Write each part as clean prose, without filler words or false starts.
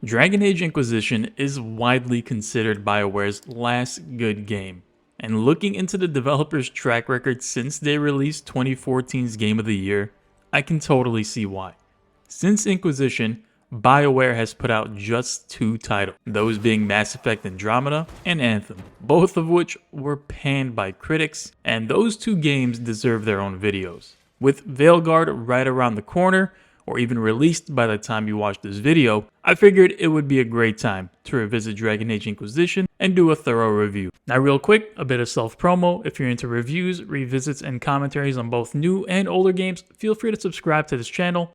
Dragon Age Inquisition is widely considered BioWare's last good game, and looking into the developer's track record since they released 2014's Game of the Year, I can totally see why. Since Inquisition, BioWare has put out just 2 titles, those being Mass Effect Andromeda and Anthem, both of which were panned by critics, and those 2 games deserve their own videos. With Veilguard right around the corner, or even released by the time you watch this video, I figured it would be a great time to revisit Dragon Age Inquisition and do a thorough review. Now real quick, a bit of self-promo. If you're into reviews, revisits, and commentaries on both new and older games, feel free to subscribe to this channel.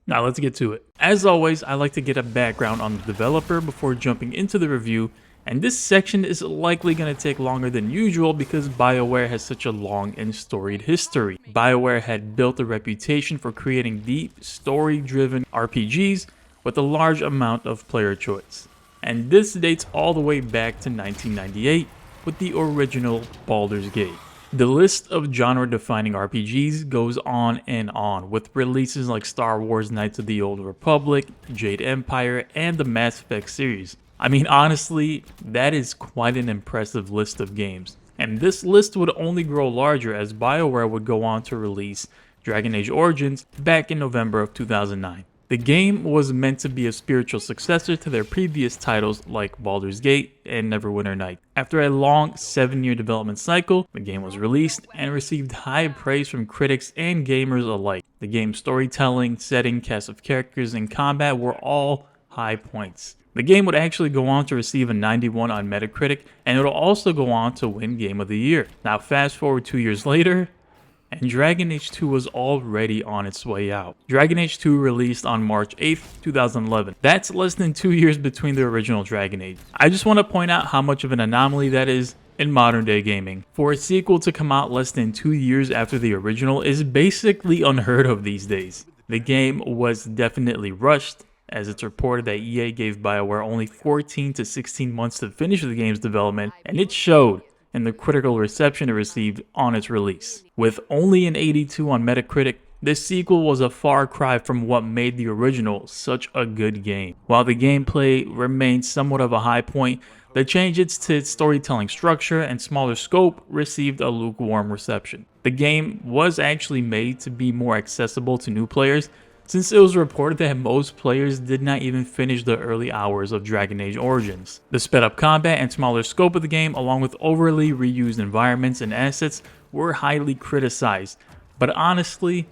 Now let's get to it. As always, I like to get a background on the developer before jumping into the review, and this section is likely going to take longer than usual because BioWare has such a long and storied history. BioWare had built a reputation for creating deep, story-driven RPGs with a large amount of player choice. And this dates all the way back to 1998 with the original Baldur's Gate. The list of genre-defining RPGs goes on and on, with releases like Star Wars Knights of the Old Republic, Jade Empire, and the Mass Effect series. I mean, honestly, that is quite an impressive list of games. And this list would only grow larger as BioWare would go on to release Dragon Age Origins back in November of 2009. The game was meant to be a spiritual successor to their previous titles like Baldur's Gate and Neverwinter Nights. After a long 7-year development cycle, the game was released and received high praise from critics and gamers alike. The game's storytelling, setting, cast of characters, and combat were all high points. The game would actually go on to receive a 91 on Metacritic, and it would also go on to win Game of the Year. Now fast forward 2 years later, and Dragon Age 2 was already on its way out. Dragon Age 2 released on March 8th, 2011. That's less than 2 years between the original Dragon Age. I just want to point out how much of an anomaly that is in modern day gaming. For a sequel to come out less than 2 years after the original is basically unheard of these days. The game was definitely rushed, as it's reported that EA gave BioWare only 14 to 16 months to finish the game's development, and it showed in the critical reception it received on its release. With only an 82 on Metacritic, this sequel was a far cry from what made the original such a good game. While the gameplay remained somewhat of a high point, the changes to its storytelling structure and smaller scope received a lukewarm reception. The game was actually made to be more accessible to new players, since it was reported that most players did not even finish the early hours of Dragon Age Origins. The sped up combat and smaller scope of the game, along with overly reused environments and assets, were highly criticized. But honestly,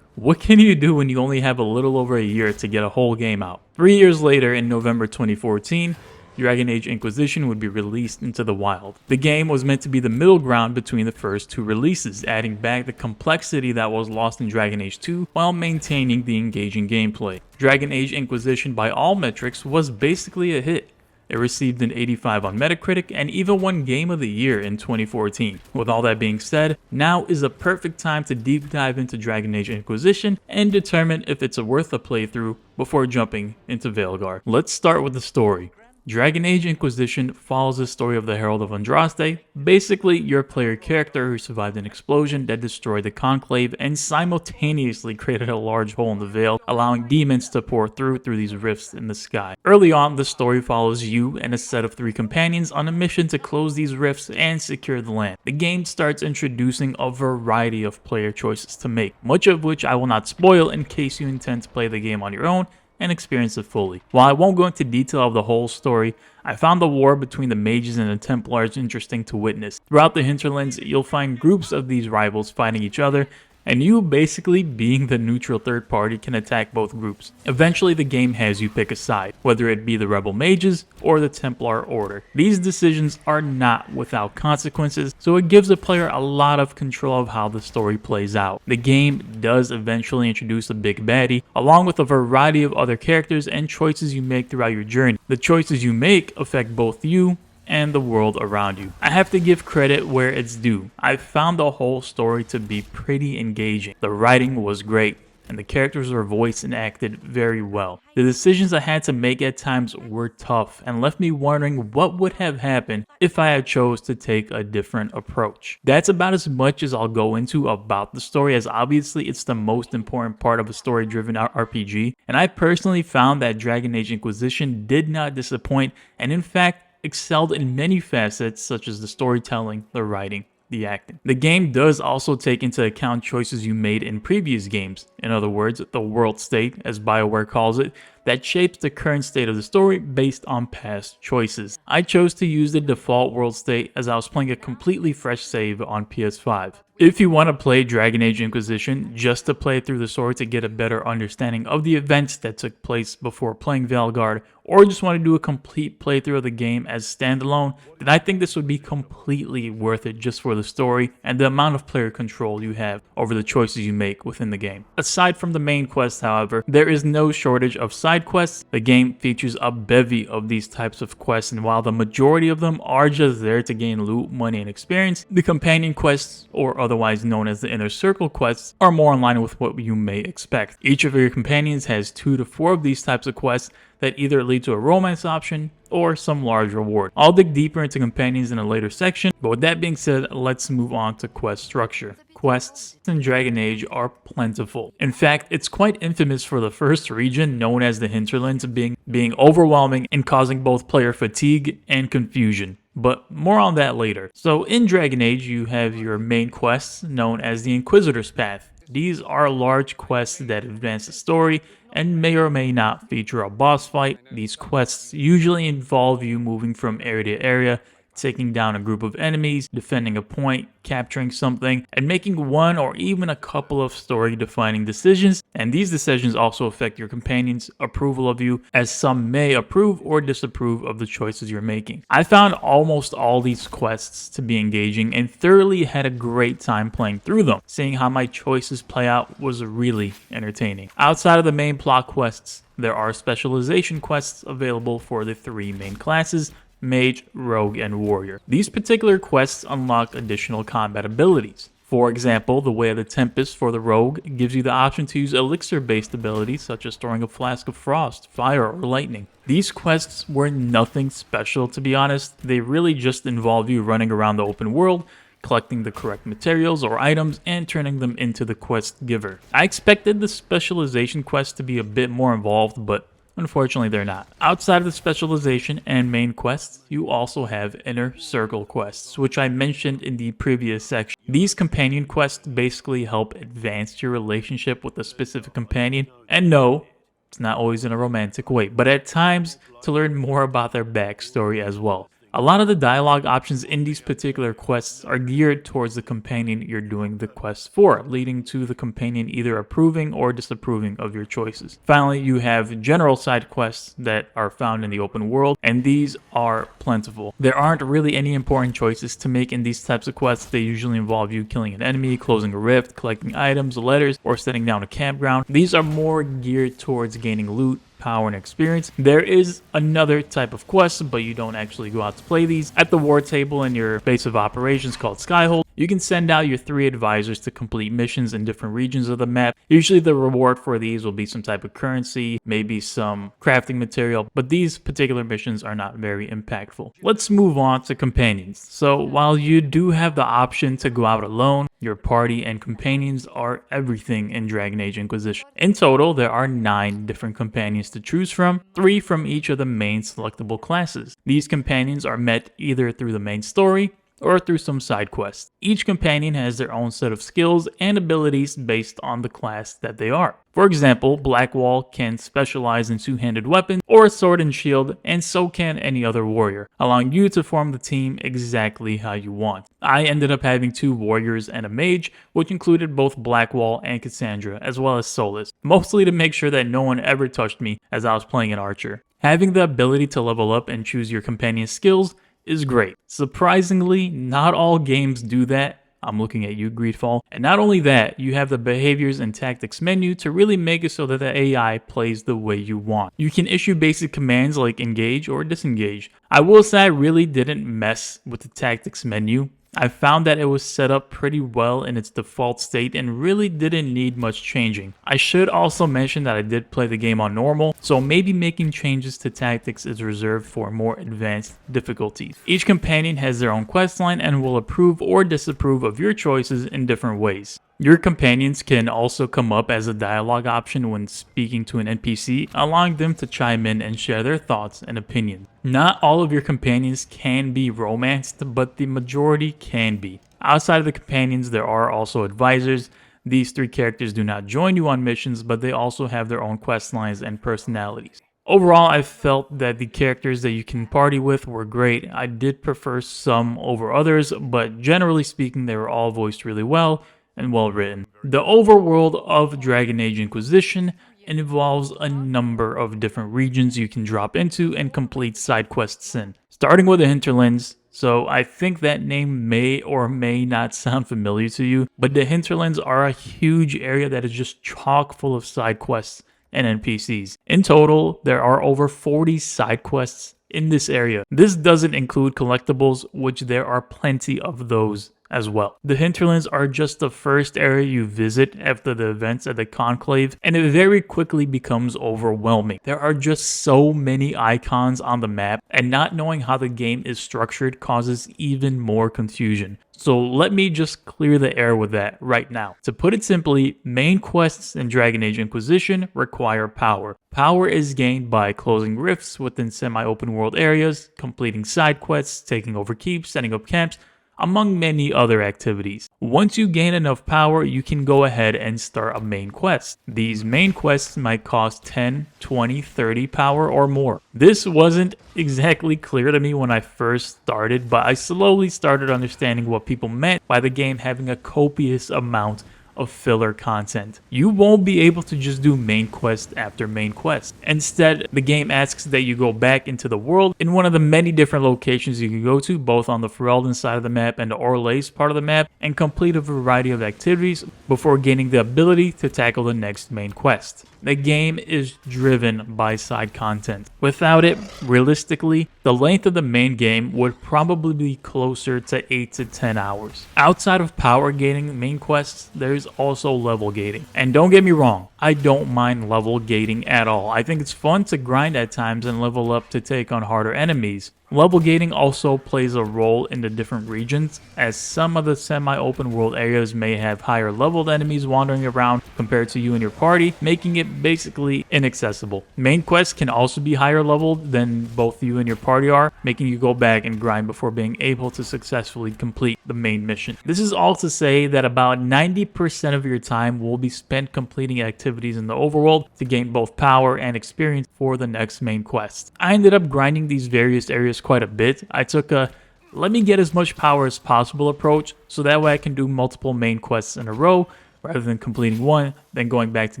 what can you do when you only have a little over a year to get a whole game out? 3 years later, in November 2014, Dragon Age Inquisition would be released into the wild. The game was meant to be the middle ground between the first 2 releases, adding back the complexity that was lost in Dragon Age 2 while maintaining the engaging gameplay. Dragon Age Inquisition, by all metrics, was basically a hit. It received an 85 on Metacritic and even won Game of the Year in 2014. With all that being said, now is a perfect time to deep dive into Dragon Age Inquisition and determine if it's worth a playthrough before jumping into Veilguard. Let's start with the story. Dragon Age Inquisition follows the story of the Herald of Andraste, basically your player character who survived an explosion that destroyed the Conclave and simultaneously created a large hole in the Veil, allowing demons to pour through these rifts in the sky. Early on, the story follows you and a set of 3 companions on a mission to close these rifts and secure the land. The game starts introducing a variety of player choices to make, much of which I will not spoil in case you intend to play the game on your own and experience it fully. While I won't go into detail of the whole story, I found the war between the mages and the Templars interesting to witness. Throughout the hinterlands, you'll find groups of these rivals fighting each other, and you, basically being the neutral third party, can attack both groups. Eventually the game has you pick a side, whether it be the rebel mages or the Templar order. These decisions are not without consequences, so it gives the player a lot of control of how the story plays out. The game does eventually introduce a big baddie, along with a variety of other characters and choices you make throughout your journey. The choices you make affect both you and the world around you. I have to give credit where it's due. I found the whole story to be pretty engaging. The writing was great. and the characters were voiced and acted very well. The decisions I had to make at times were tough and left me wondering what would have happened if I had chose to take a different approach. That's about as much as I'll go into about the story, as obviously it's the most important part of a story-driven RPG, and I personally found that Dragon Age Inquisition did not disappoint, and in fact excelled in many facets such as the storytelling, the writing, the acting. The game does also take into account choices you made in previous games, in other words, the world state, as BioWare calls it, that shapes the current state of the story based on past choices. I chose to use the default world state as I was playing a completely fresh save on PS5. If you want to play Dragon Age Inquisition just to play through the story to get a better understanding of the events that took place before playing Veilguard, or just want to do a complete playthrough of the game as standalone, then I think this would be completely worth it just for the story and the amount of player control you have over the choices you make within the game. Aside from the main quest, however, there is no shortage of side quests. The game features a bevy of these types of quests, and while the majority of them are just there to gain loot, money, and experience, the companion quests, or otherwise known as the inner circle quests, are more in line with what you may expect. Each of your companions has 2 to 4 of these types of quests that either lead to a romance option or some large reward. I'll dig deeper into companions in a later section, but with that being said, let's move on to quest structure. Quests in Dragon Age are plentiful. In fact, it's quite infamous for the first region, known as the Hinterlands, being overwhelming and causing both player fatigue and confusion. But more on that later. So in Dragon Age, you have your main quests known as the Inquisitor's Path. These are large quests that advance the story and may or may not feature a boss fight. These quests usually involve you moving from area to area, taking down a group of enemies, defending a point, capturing something, and making one or even a couple of story-defining decisions. And these decisions also affect your companions' approval of you, as some may approve or disapprove of the choices you're making. I found almost all these quests to be engaging and thoroughly had a great time playing through them. Seeing how my choices play out was really entertaining. Outside of the main plot quests, there are specialization quests available for the 3 main classes: Mage, Rogue, and Warrior. These particular quests unlock additional combat abilities. For example, the Way of the Tempest for the Rogue gives you the option to use elixir-based abilities such as storing a flask of frost, fire, or lightning. These quests were nothing special, to be honest. They really just involve you running around the open world, collecting the correct materials or items, and turning them into the quest giver. I expected the specialization quests to be a bit more involved, but unfortunately, they're not. Outside of the specialization and main quests, you also have inner circle quests, which I mentioned in the previous section. These companion quests basically help advance your relationship with a specific companion, and no, it's not always in a romantic way, but at times to learn more about their backstory as well. A lot of the dialogue options in these particular quests are geared towards the companion you're doing the quest for, leading to the companion either approving or disapproving of your choices. Finally, you have general side quests that are found in the open world, and these are plentiful. There aren't really any important choices to make in these types of quests. They usually involve you killing an enemy, closing a rift, collecting items, letters, or setting down a campground. These are more geared towards gaining loot, power, and experience. There is another type of quest, but you don't actually go out to play these. At the war table in your base of operations called Skyhold, you can send out your 3 advisors to complete missions in different regions of the map. Usually the reward for these will be some type of currency, maybe some crafting material, but these particular missions are not very impactful. Let's move on to companions. So while you do have the option to go out alone, your party and companions are everything in Dragon Age Inquisition. In total, there are 9 different companions to choose from, 3 from each of the main selectable classes. These companions are met either through the main story or through some side quests. Each companion has their own set of skills and abilities based on the class that they are. For example, Blackwall can specialize in 2-handed weapons or a sword and shield, and so can any other warrior, allowing you to form the team exactly how you want. I ended up having 2 warriors and a mage, which included both Blackwall and Cassandra, as well as Solus, mostly to make sure that no one ever touched me as I was playing an archer. Having the ability to level up and choose your companion's skills is great. Surprisingly, not all games do that. I'm looking at you, Greedfall. And not only that, you have the behaviors and tactics menu to really make it so that the AI plays the way you want. You can issue basic commands like engage or disengage. I will say I really didn't mess with the tactics menu. I found that it was set up pretty well in its default state and really didn't need much changing. I should also mention that I did play the game on normal, so maybe making changes to tactics is reserved for more advanced difficulties. Each companion has their own questline and will approve or disapprove of your choices in different ways. Your companions can also come up as a dialogue option when speaking to an NPC, allowing them to chime in and share their thoughts and opinions. Not all of your companions can be romanced, but the majority can be. Outside of the companions, there are also advisors. These 3 characters do not join you on missions, but they also have their own quest lines and personalities. Overall, I felt that the characters that you can party with were great. I did prefer some over others, but generally speaking, they were all voiced really well and well written. The overworld of Dragon Age Inquisition involves a number of different regions you can drop into and complete side quests in, starting with the hinterlands. So I think that name may or may not sound familiar to you, but the hinterlands are a huge area that is just chock full of side quests and NPCs. In total, there are over 40 side quests in this area. This doesn't include collectibles, which there are plenty of those as well. The hinterlands are just the first area you visit after the events at the Conclave, and it very quickly becomes overwhelming. There are just so many icons on the map, and not knowing how the game is structured causes even more confusion. So let me just clear the air with that right now. To put it simply, main quests in Dragon Age Inquisition require power. Power is gained by closing rifts within semi-open world areas, completing side quests, taking over keeps, setting up camps, among many other activities. Once you gain enough power, you can go ahead and start a main quest. These main quests might cost 10, 20, 30 power or more. This wasn't exactly clear to me when I first started, but I slowly started understanding what people meant by the game having a copious amount of filler content. You won't be able to just do main quest after main quest. Instead, the game asks that you go back into the world in one of the many different locations you can go to, both on the Ferelden side of the map and the Orlais part of the map, and complete a variety of activities before gaining the ability to tackle the next main quest. The game is driven by side content. Without it, realistically, the length of the main game would probably be closer to 8 to 10 hours. Outside of power gating main quests, there's also level gating. And don't get me wrong, I don't mind level gating at all. I think it's fun to grind at times and level up to take on harder enemies. Level gating also plays a role in the different regions, as some of the semi-open world areas may have higher leveled enemies wandering around compared to you and your party, making it basically inaccessible. Main quests can also be higher leveled than both you and your party are, making you go back and grind before being able to successfully complete the main mission. This is all to say that about 90% of your time will be spent completing activities in the overworld to gain both power and experience for the next main quest. I ended up grinding these various areas quite a bit. I took a let me get as much power as possible approach, so that way I can do multiple main quests in a row rather than completing one, then going back to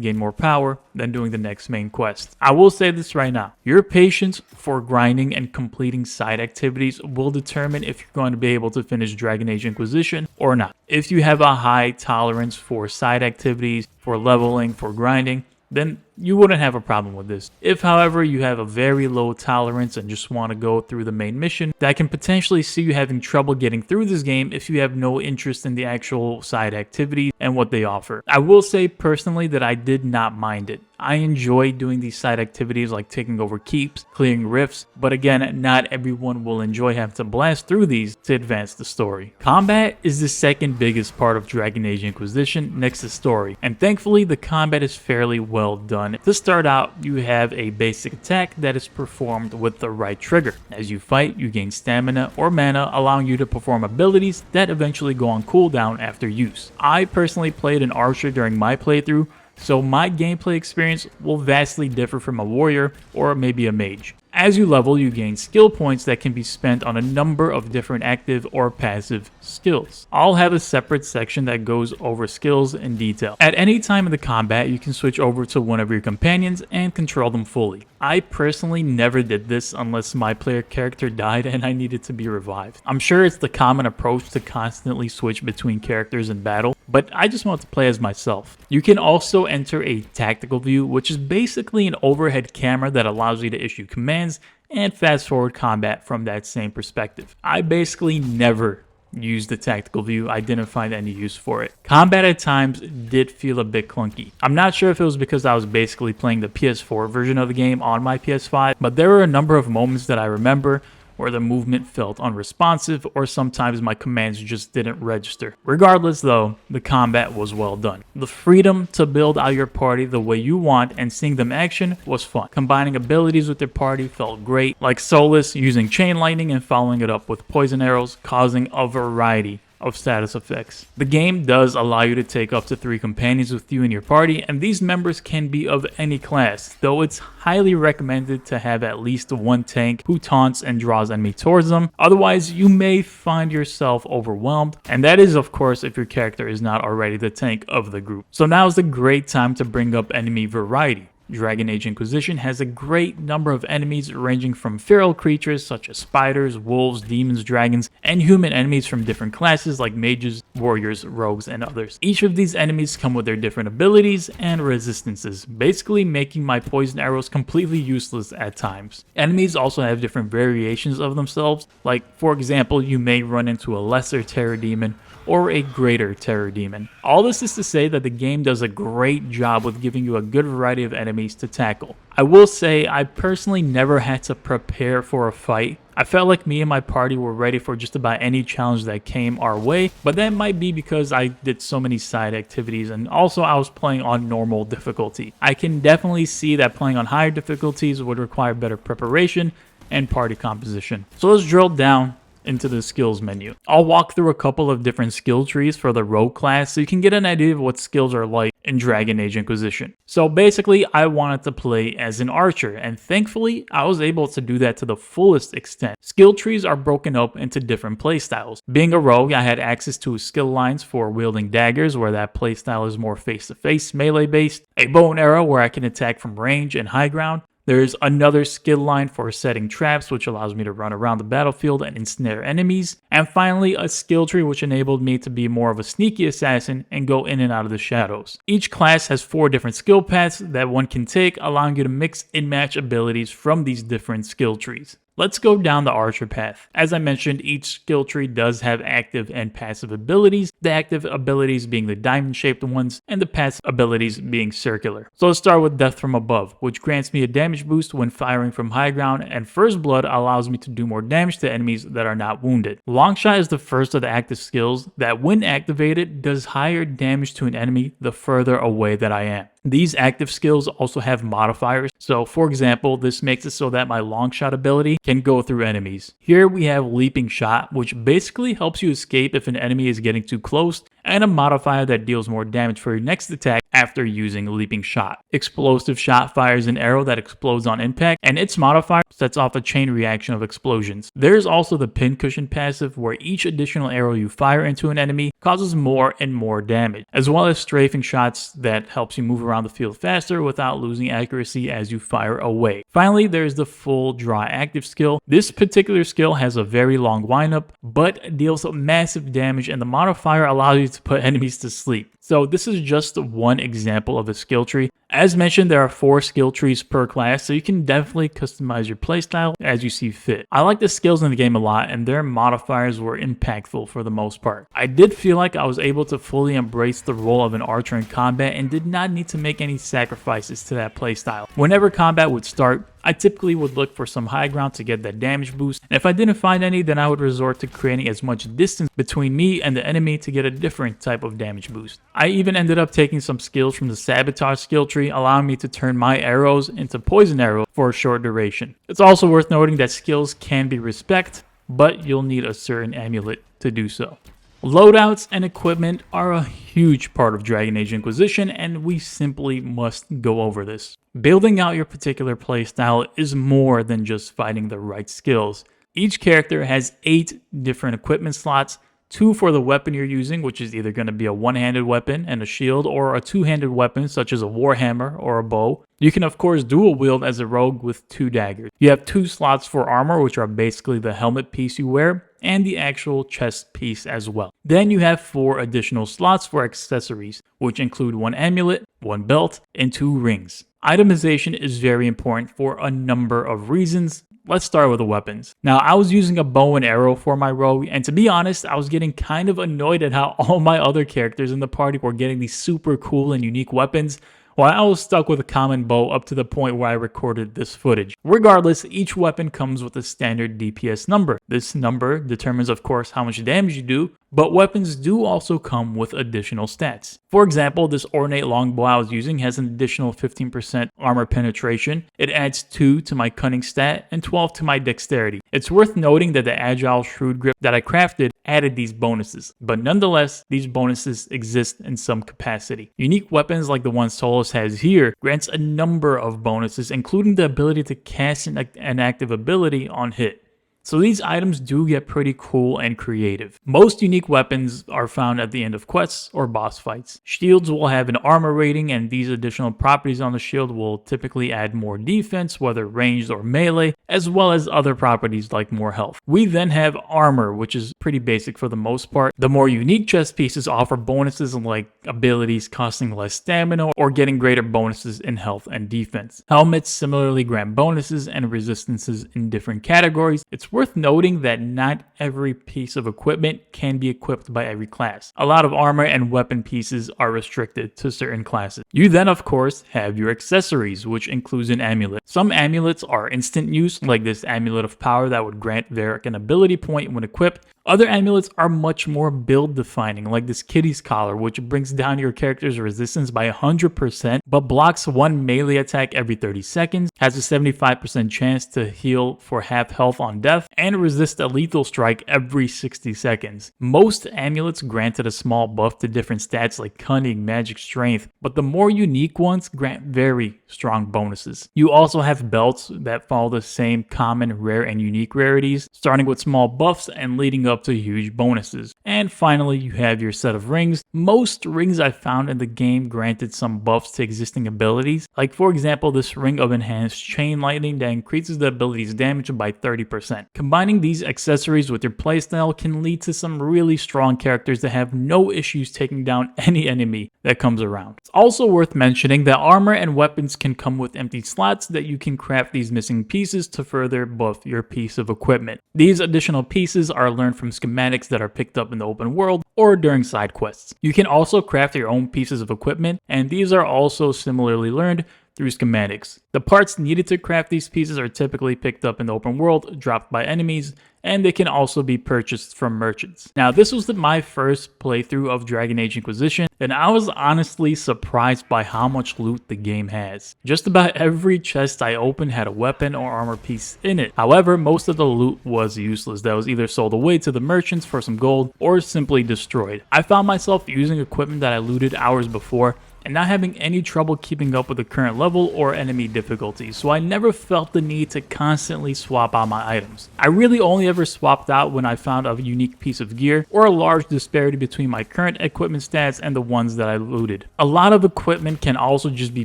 gain more power, then doing the next main quest. I will say this right now, your patience for grinding and completing side activities will determine if you're going to be able to finish Dragon Age Inquisition or not. If you have a high tolerance for side activities, for leveling, for grinding, then you wouldn't have a problem with this. If, however, you have a very low tolerance and just want to go through the main mission, that can potentially see you having trouble getting through this game if you have no interest in the actual side activities and what they offer. I will say personally that I did not mind it. I enjoy doing these side activities like taking over keeps, clearing rifts, but again, not everyone will enjoy having to blast through these to advance the story. Combat is the second biggest part of Dragon Age Inquisition next to story, and thankfully the combat is fairly well done. To start out, you have a basic attack that is performed with the right trigger. As you fight, you gain stamina or mana, allowing you to perform abilities that eventually go on cooldown after use. I personally played an archer during my playthrough, so my gameplay experience will vastly differ from a warrior or maybe a mage. As you level, you gain skill points that can be spent on a number of different active or passive skills. I'll have a separate section that goes over skills in detail. At any time in the combat, you can switch over to one of your companions and control them fully. I personally never did this unless my player character died and I needed to be revived. I'm sure it's the common approach to constantly switch between characters in battle, but I just want to play as myself. You can also enter a tactical view, which is basically an overhead camera that allows you to issue commands and fast forward combat from that same perspective. I basically never used the tactical view, I didn't find any use for it. Combat at times did feel a bit clunky. I'm not sure if it was because I was basically playing the PS4 version of the game on my PS5, but there were a number of moments that I remember where the movement felt unresponsive, or sometimes my commands just didn't register. Regardless though, the combat was well done. The freedom to build out your party the way you want and seeing them action was fun. Combining abilities with your party felt great, like Solus using chain lightning and following it up with poison arrows, causing a variety of status effects. The game does allow you to take up to 3 companions with you in your party, and these members can be of any class, though it's highly recommended to have at least one tank who taunts and draws enemy towards them. Otherwise, you may find yourself overwhelmed, and that is of course if your character is not already the tank of the group. So now is the great time to bring up enemy variety. Dragon Age Inquisition has a great number of enemies ranging from feral creatures such as spiders, wolves, demons, dragons, and human enemies from different classes like mages, warriors, rogues, and others. Each of these enemies come with their different abilities and resistances, basically making my poison arrows completely useless at times. Enemies also have different variations of themselves, like for example, you may run into a lesser terror demon or a greater terror demon. All this is to say that the game does a great job with giving you a good variety of enemies to tackle. I will say I personally never had to prepare for a fight. I felt like me and my party were ready for just about any challenge that came our way, but that might be because I did so many side activities and also I was playing on normal difficulty. I can definitely see that playing on higher difficulties would require better preparation and party composition. So let's drill down into the skills menu. I'll walk through a couple of different skill trees for the rogue class so you can get an idea of what skills are like in Dragon Age Inquisition. So basically, I wanted to play as an archer, and thankfully, I was able to do that to the fullest extent. Skill trees are broken up into different playstyles. Being a rogue, I had access to skill lines for wielding daggers, where that playstyle is more face-to-face, melee-based, a bow and arrow where I can attack from range and high ground. There's another skill line for setting traps, which allows me to run around the battlefield and ensnare enemies. And finally, a skill tree which enabled me to be more of a sneaky assassin and go in and out of the shadows. Each class has 4 different skill paths that one can take, allowing you to mix and match abilities from these different skill trees. Let's go down the archer path. As I mentioned, each skill tree does have active and passive abilities, the active abilities being the diamond-shaped ones, and the passive abilities being circular. So let's start with Death from Above, which grants me a damage boost when firing from high ground, and First Blood allows me to do more damage to enemies that are not wounded. Longshot is the first of the active skills that, when activated, does higher damage to an enemy the further away that I am. These active skills also have modifiers, so for example, this makes it so that my long shot ability can go through enemies. Here we have Leaping Shot, which basically helps you escape if an enemy is getting too close, and a modifier that deals more damage for your next attack after using Leaping Shot. Explosive Shot fires an arrow that explodes on impact, and its modifier sets off a chain reaction of explosions. There's also the Pincushion passive, where each additional arrow you fire into an enemy causes more and more damage, as well as Strafing Shots that helps you move around the field faster without losing accuracy as you fire away. Finally, there's the Full Draw active skill. This particular skill has a very long windup, but deals massive damage, and the modifier allows you to put enemies to sleep. So this is just one example of a skill tree. As mentioned, there are 4 skill trees per class, so you can definitely customize your playstyle as you see fit. I like the skills in the game a lot, and their modifiers were impactful for the most part. I did feel like I was able to fully embrace the role of an archer in combat and did not need to make any sacrifices to that playstyle. Whenever combat would start, I typically would look for some high ground to get that damage boost, and if I didn't find any, then I would resort to creating as much distance between me and the enemy to get a different type of damage boost. I even ended up taking some skills from the Sabotage skill tree, allowing me to turn my arrows into poison arrows for a short duration. It's also worth noting that skills can be respect, but you'll need a certain amulet to do so. Loadouts and equipment are a huge part of Dragon Age Inquisition, and we simply must go over this. Building out your particular playstyle is more than just finding the right skills. Each character has 8 different equipment slots, 2 for the weapon you're using, which is either going to be a one-handed weapon and a shield, or a two-handed weapon such as a warhammer or a bow. You can of course dual wield as a rogue with 2 daggers. You have 2 slots for armor, which are basically the helmet piece you wear, and the actual chest piece as well. Then you have 4 additional slots for accessories, which include 1 amulet, 1 belt, and 2 rings. Itemization is very important for a number of reasons. Let's start with the weapons. Now, I was using a bow and arrow for my rogue, and to be honest, I was getting kind of annoyed at how all my other characters in the party were getting these super cool and unique weapons, while I was stuck with a common bow up to the point where I recorded this footage. Regardless, each weapon comes with a standard DPS number. This number determines, of course, how much damage you do, but weapons do also come with additional stats. For example, this ornate longbow I was using has an additional 15% armor penetration. It adds 2 to my cunning stat and 12 to my dexterity. It's worth noting that the agile shrewd grip that I crafted added these bonuses, but nonetheless, these bonuses exist in some capacity. Unique weapons like the one Solos has here grants a number of bonuses, including the ability to cast an active ability on hit. So these items do get pretty cool and creative. Most unique weapons are found at the end of quests or boss fights. Shields will have an armor rating, and these additional properties on the shield will typically add more defense, whether ranged or melee, as well as other properties like more health. We then have armor, which is pretty basic for the most part. The more unique chest pieces offer bonuses like abilities costing less stamina or getting greater bonuses in health and defense. Helmets similarly grant bonuses and resistances in different categories. It's worth noting that not every piece of equipment can be equipped by every class. A lot of armor and weapon pieces are restricted to certain classes. You then, of course, have your accessories, which includes an amulet. Some amulets are instant use, like this amulet of power that would grant Varric an ability point when equipped. Other amulets are much more build defining, like this kitty's collar, which brings down your character's resistance by 100%, but blocks one melee attack every 30 seconds, has a 75% chance to heal for half health on death, and resist a lethal strike every 60 seconds. Most amulets granted a small buff to different stats like cunning, magic, strength, but the more unique ones grant very strong bonuses. You also have belts that follow the same common, rare, and unique rarities, starting with small buffs and leading up to huge bonuses. And finally, you have your set of rings. Most rings I found in the game granted some buffs to existing abilities, like for example this ring of enhanced chain lightning that increases the ability's damage by 30%. Combining these accessories with your playstyle can lead to some really strong characters that have no issues taking down any enemy that comes around. It's also worth mentioning that armor and weapons can come with empty slots that you can craft these missing pieces to further buff your piece of equipment. These additional pieces are learned from schematics that are picked up in the open world or during side quests. You can also craft your own pieces of equipment, and these are also similarly learned through schematics. The parts needed to craft these pieces are typically picked up in the open world, dropped by enemies, and they can also be purchased from merchants. Now, this was my first playthrough of Dragon Age Inquisition, and I was honestly surprised by how much loot the game has. Just about every chest I opened had a weapon or armor piece in it. However, most of the loot was useless. That was either sold away to the merchants for some gold or simply destroyed. I found myself using equipment that I looted hours before and not having any trouble keeping up with the current level or enemy difficulty, so I never felt the need to constantly swap out my items. I really only ever swapped out when I found a unique piece of gear or a large disparity between my current equipment stats and the ones that I looted. A lot of equipment can also just be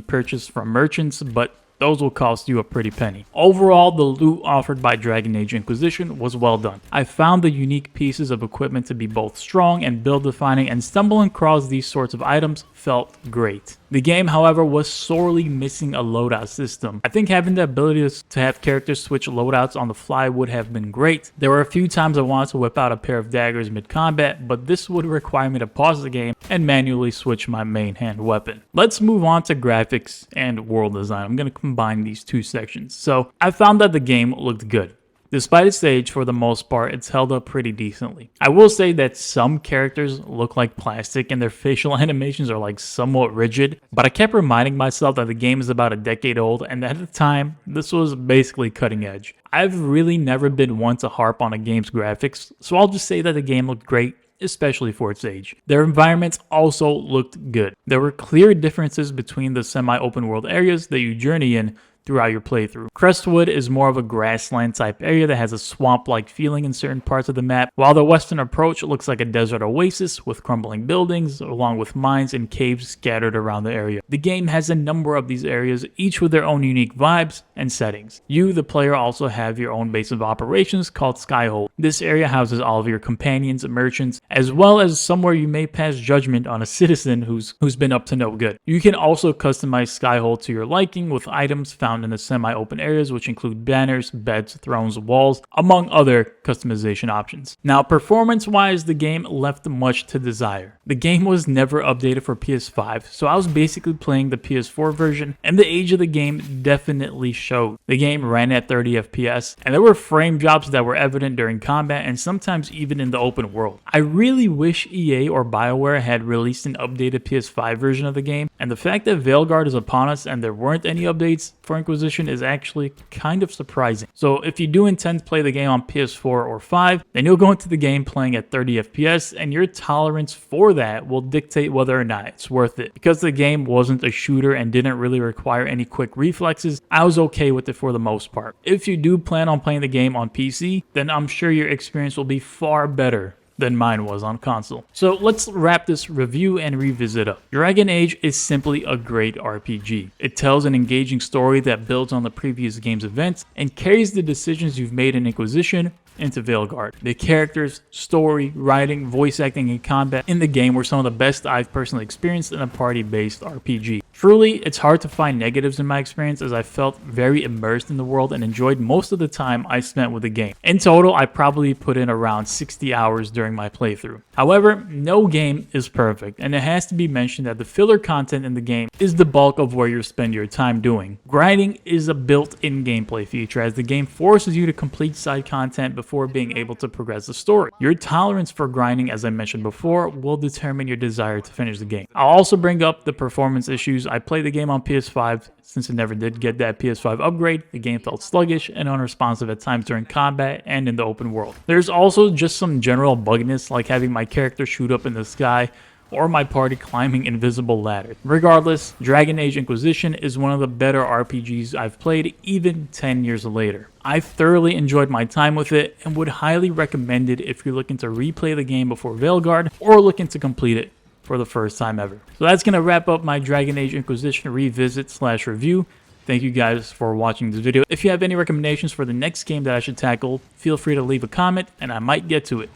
purchased from merchants, but those will cost you a pretty penny. Overall, the loot offered by Dragon Age Inquisition was well done. I found the unique pieces of equipment to be both strong and build defining, and stumbling across these sorts of items felt great. The game, however, was sorely missing a loadout system. I think having the ability to have characters switch loadouts on the fly would have been great. There were a few times I wanted to whip out a pair of daggers mid-combat, but this would require me to pause the game and manually switch my main hand weapon. Let's move on to graphics and world design. I'm going to combine these two sections. So I found that the game looked good. Despite its age, for the most part, it's held up pretty decently. I will say that some characters look like plastic and their facial animations are like somewhat rigid, but I kept reminding myself that the game is about a decade old, and at the time, this was basically cutting edge. I've really never been one to harp on a game's graphics, so I'll just say that the game looked great, especially for its age. Their environments also looked good. There were clear differences between the semi-open world areas that you journey in throughout your playthrough. Crestwood is more of a grassland type area that has a swamp-like feeling in certain parts of the map, while the western approach looks like a desert oasis with crumbling buildings, along with mines and caves scattered around the area. The game has a number of these areas, each with their own unique vibes and settings. You, the player, also have your own base of operations called Skyhold. This area houses all of your companions, merchants, as well as somewhere you may pass judgment on a citizen who's been up to no good. You can also customize Skyhold to your liking with items found found in the semi-open areas, which include banners, beds, thrones, walls, among other customization options. Now, performance-wise, the game left much to desire. The game was never updated for PS5, so I was basically playing the PS4 version, and the age of the game definitely showed. The game ran at 30 FPS, and there were frame drops that were evident during combat and sometimes even in the open world. I really wish EA or BioWare had released an updated PS5 version of the game, and the fact that Veilguard is upon us and there weren't any updates for Inquisition is actually kind of surprising. So if you do intend to play the game on PS4 or 5, then you'll go into the game playing at 30 FPS, and your tolerance for that will dictate whether or not it's worth it. Because the game wasn't a shooter and didn't really require any quick reflexes, I was okay with it for the most part. If you do plan on playing the game on PC, then I'm sure your experience will be far better than mine was on console. So let's wrap this review and revisit up. Dragon Age is simply a great RPG. It tells an engaging story that builds on the previous game's events and carries the decisions you've made in Inquisition into Veilguard. The characters, story, writing, voice acting, and combat in the game were some of the best I've personally experienced in a party-based RPG. Truly, it's hard to find negatives in my experience, as I felt very immersed in the world and enjoyed most of the time I spent with the game. In total, I probably put in around 60 hours during my playthrough. However, no game is perfect, and it has to be mentioned that the filler content in the game is the bulk of where you spend your time doing. Grinding is a built-in gameplay feature, as the game forces you to complete side content before being able to progress the story. Your tolerance for grinding, as I mentioned before, will determine your desire to finish the game. I'll also bring up the performance issues. I played the game on PS5 since it never did get that PS5 upgrade. The game felt sluggish and unresponsive at times during combat and in the open world. There's also just some general bugginess, like having my character shoot up in the sky or my party climbing invisible ladders. Regardless, Dragon Age Inquisition is one of the better RPGs I've played even 10 years later. I thoroughly enjoyed my time with it and would highly recommend it if you're looking to replay the game before Veilguard or looking to complete it for the first time ever. So that's going to wrap up my Dragon Age Inquisition revisit/review. Thank you guys for watching this video. If you have any recommendations for the next game that I should tackle, feel free to leave a comment and I might get to it.